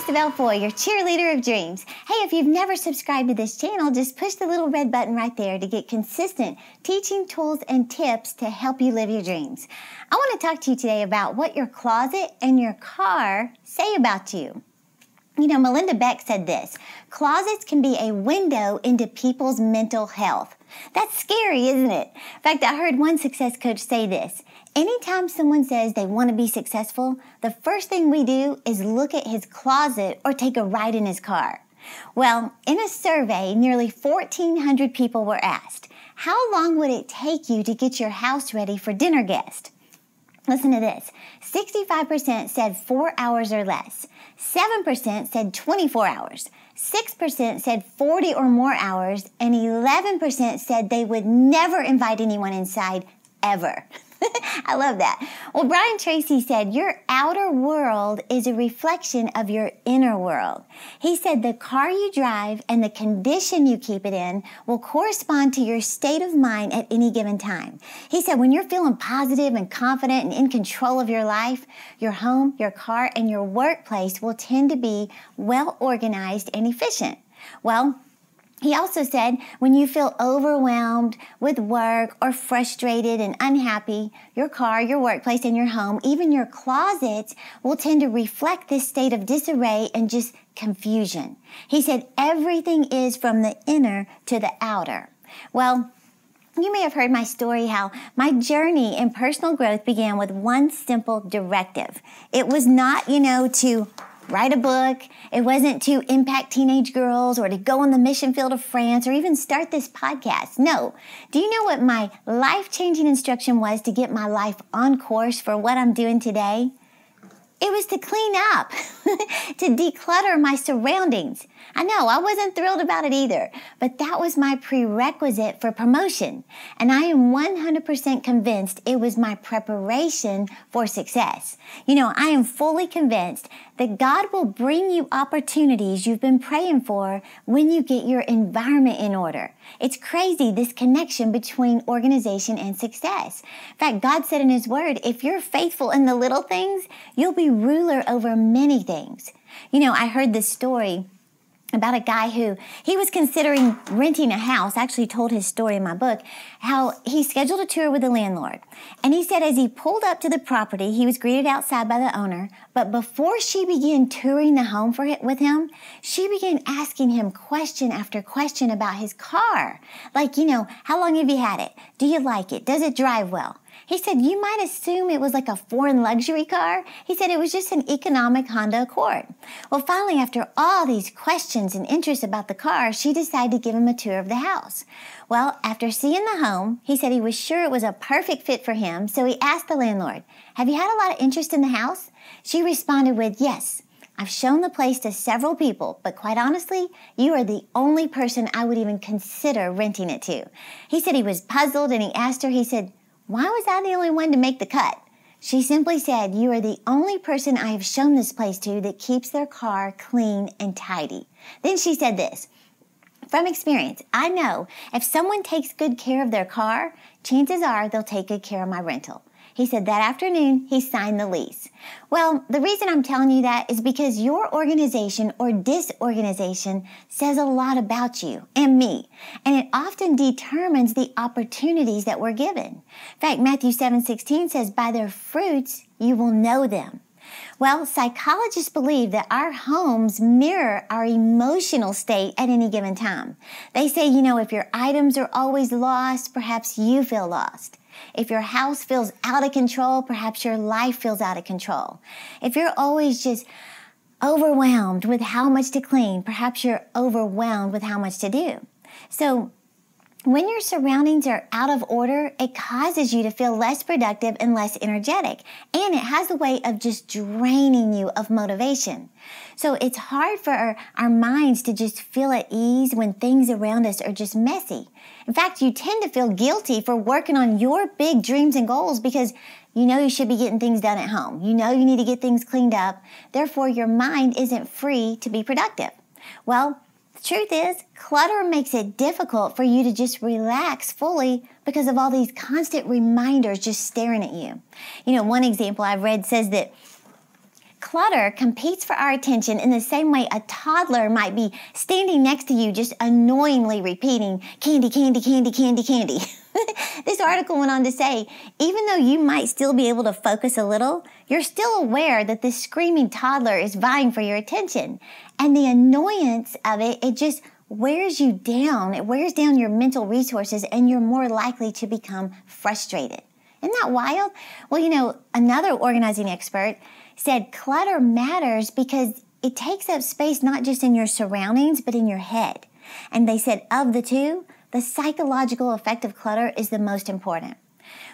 Savelle, your cheerleader of dreams. Hey, if you've never subscribed to this channel, just push the little red button right there to get consistent teaching tools and tips to help you live your dreams. I want to talk to you today about what your closet and your car say about you. You know, Melinda Beck said this: closets can be a window into people's mental health. That's scary, isn't it? In fact, I heard one success coach say this: anytime someone says they want to be successful, the first thing we do is look at his closet or take a ride in his car. Well, in a survey, nearly 1,400 people were asked, how long would it take you to get your house ready for dinner guests? Listen to this. 65% said 4 hours or less. 7% said 24 hours. 6% said 40 or more hours. And 11% said they would never invite anyone inside, ever. I love that. Well, Brian Tracy said, your outer world is a reflection of your inner world. He said the car you drive and the condition you keep it in will correspond to your state of mind at any given time. He said when you're feeling positive and confident and in control of your life, your home, your car, and your workplace will tend to be well organized and efficient. Well, he also said, when you feel overwhelmed with work or frustrated and unhappy, your car, your workplace, and your home, even your closets, will tend to reflect this state of disarray and just confusion. He said, everything is from the inner to the outer. Well, you may have heard my story how my journey in personal growth began with one simple directive. It was not, to write a book. It wasn't to impact teenage girls or to go on the mission field of France or even start this podcast. No. Do you know what my life-changing instruction was to get my life on course for what I'm doing today? It was to clean up, to declutter my surroundings. I know, I wasn't thrilled about it either, but that was my prerequisite for promotion. And I am 100% convinced it was my preparation for success. I am fully convinced that God will bring you opportunities you've been praying for when you get your environment in order. It's crazy, this connection between organization and success. In fact, God said in His Word, if you're faithful in the little things, you'll be ruler over many things. I heard this story about a guy who he was considering renting a house. I actually told his story in my book, how he scheduled a tour with the landlord. And he said as he pulled up to the property, he was greeted outside by the owner. But before she began touring the home with him, she began asking him question after question about his car. Like, how long have you had it? Do you like it? Does it drive well? He said, you might assume it was like a foreign luxury car. He said it was just an economic Honda Accord. Well, finally, after all these questions and interest about the car, she decided to give him a tour of the house. Well, after seeing the home, he said he was sure it was a perfect fit for him, so he asked the landlord, have you had a lot of interest in the house? She responded with, yes. I've shown the place to several people, but quite honestly, you are the only person I would even consider renting it to. He said he was puzzled, and he asked her, he said, why was I the only one to make the cut? She simply said, you are the only person I have shown this place to that keeps their car clean and tidy. Then she said this, from experience, I know if someone takes good care of their car, chances are they'll take good care of my rental. He said that afternoon, he signed the lease. Well, the reason I'm telling you that is because your organization or disorganization says a lot about you and me, and it often determines the opportunities that we're given. In fact, Matthew 7:16 says, by their fruits you will know them. Well, psychologists believe that our homes mirror our emotional state at any given time. They say, if your items are always lost, perhaps you feel lost. If your house feels out of control, perhaps your life feels out of control. If you're always just overwhelmed with how much to clean, perhaps you're overwhelmed with how much to do. So when your surroundings are out of order, it causes you to feel less productive and less energetic. And it has a way of just draining you of motivation. So it's hard for our minds to just feel at ease when things around us are just messy. In fact, you tend to feel guilty for working on your big dreams and goals because you should be getting things done at home. You need to get things cleaned up. Therefore, your mind isn't free to be productive. Well, the truth is, clutter makes it difficult for you to just relax fully because of all these constant reminders just staring at you. One example I've read says that clutter competes for our attention in the same way a toddler might be standing next to you just annoyingly repeating, candy, candy, candy, candy, candy. This article went on to say, even though you might still be able to focus a little, you're still aware that this screaming toddler is vying for your attention. And the annoyance of it, it just wears you down. It wears down your mental resources, and you're more likely to become frustrated. Isn't that wild? Well, another organizing expert said clutter matters because it takes up space not just in your surroundings, but in your head. And they said of the two, the psychological effect of clutter is the most important.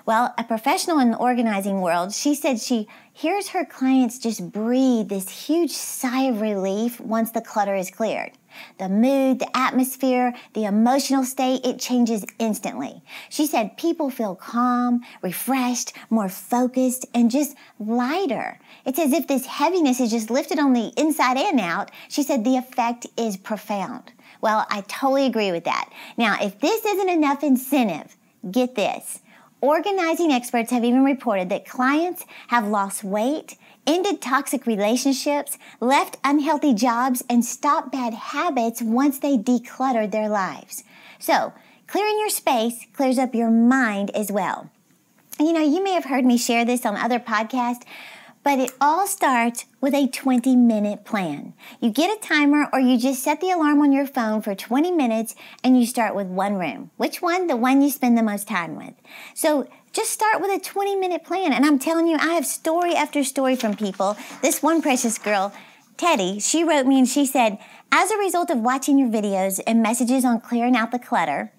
Well, a professional in the organizing world, she said she hears her clients just breathe this huge sigh of relief once the clutter is cleared. The mood, the atmosphere, the emotional state, it changes instantly. She said people feel calm, refreshed, more focused, and just lighter. It's as if this heaviness is just lifted on the inside and out. She said the effect is profound. Well, I totally agree with that. Now, if this isn't enough incentive, get this. Organizing experts have even reported that clients have lost weight, ended toxic relationships, left unhealthy jobs, and stopped bad habits once they decluttered their lives. So, clearing your space clears up your mind as well. You may have heard me share this on other podcasts, but it all starts with a 20-minute plan. You get a timer or you just set the alarm on your phone for 20 minutes and you start with one room. Which one? The one you spend the most time with. So just start with a 20-minute plan. And I'm telling you, I have story after story from people. This one precious girl, Terri, she wrote me and she said, as a result of watching your videos and messages on clearing out the clutter,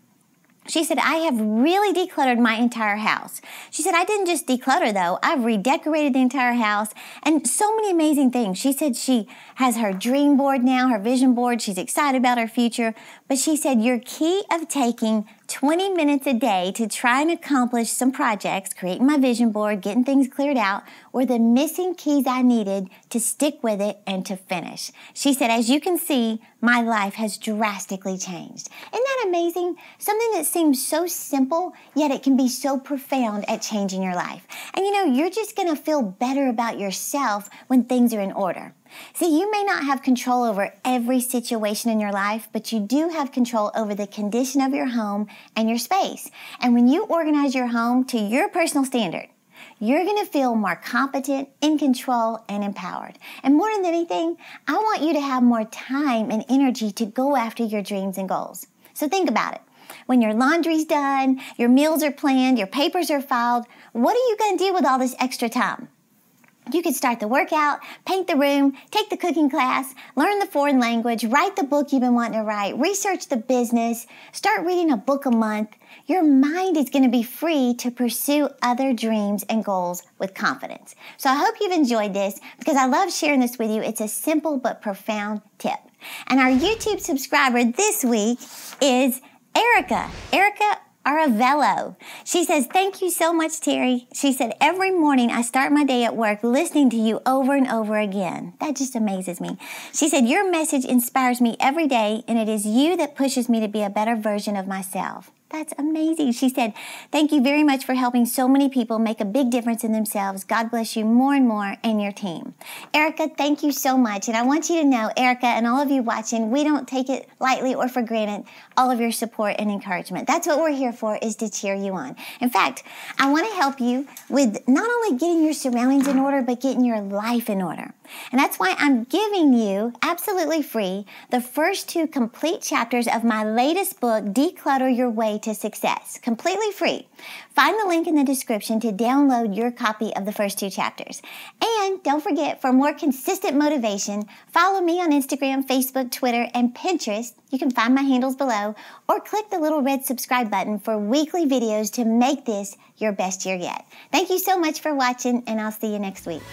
she said, I have really decluttered my entire house. She said, I didn't just declutter though. I've redecorated the entire house and so many amazing things. She said she has her dream board now, her vision board. She's excited about her future. But she said, your key of taking 20 minutes a day to try and accomplish some projects, creating my vision board, getting things cleared out, were the missing keys I needed to stick with it and to finish. She said, as you can see, my life has drastically changed. Isn't that amazing? Something that seems so simple, yet it can be so profound at changing your life. And you're just going to feel better about yourself when things are in order. See, you may not have control over every situation in your life, but you do have control over the condition of your home and your space. And when you organize your home to your personal standard, you're going to feel more competent, in control, and empowered. And more than anything, I want you to have more time and energy to go after your dreams and goals. So think about it. When your laundry's done, your meals are planned, your papers are filed, what are you going to do with all this extra time? You could start the workout, paint the room, take the cooking class, learn the foreign language, write the book you've been wanting to write, research the business, start reading a book a month. Your mind is going to be free to pursue other dreams and goals with confidence. So I hope you've enjoyed this because I love sharing this with you. It's a simple but profound tip. And our YouTube subscriber this week is Erica Savelle. She says, thank you so much, Terri. She said, every morning I start my day at work listening to you over and over again. That just amazes me. She said, your message inspires me every day, and it is you that pushes me to be a better version of myself. That's amazing. She said, thank you very much for helping so many people make a big difference in themselves. God bless you more and more and your team. Erica, thank you so much. And I want you to know, Erica, and all of you watching, we don't take it lightly or for granted, all of your support and encouragement. That's what we're here for, is to cheer you on. In fact, I want to help you with not only getting your surroundings in order, but getting your life in order. And that's why I'm giving you, absolutely free, the first 2 complete chapters of my latest book, Declutter Your Way to Success. Completely free. Find the link in the description to download your copy of the first 2 chapters. And don't forget, for more consistent motivation, follow me on Instagram, Facebook, Twitter, and Pinterest. You can find my handles below, or click the little red subscribe button for weekly videos to make this your best year yet. Thank you so much for watching, and I'll see you next week.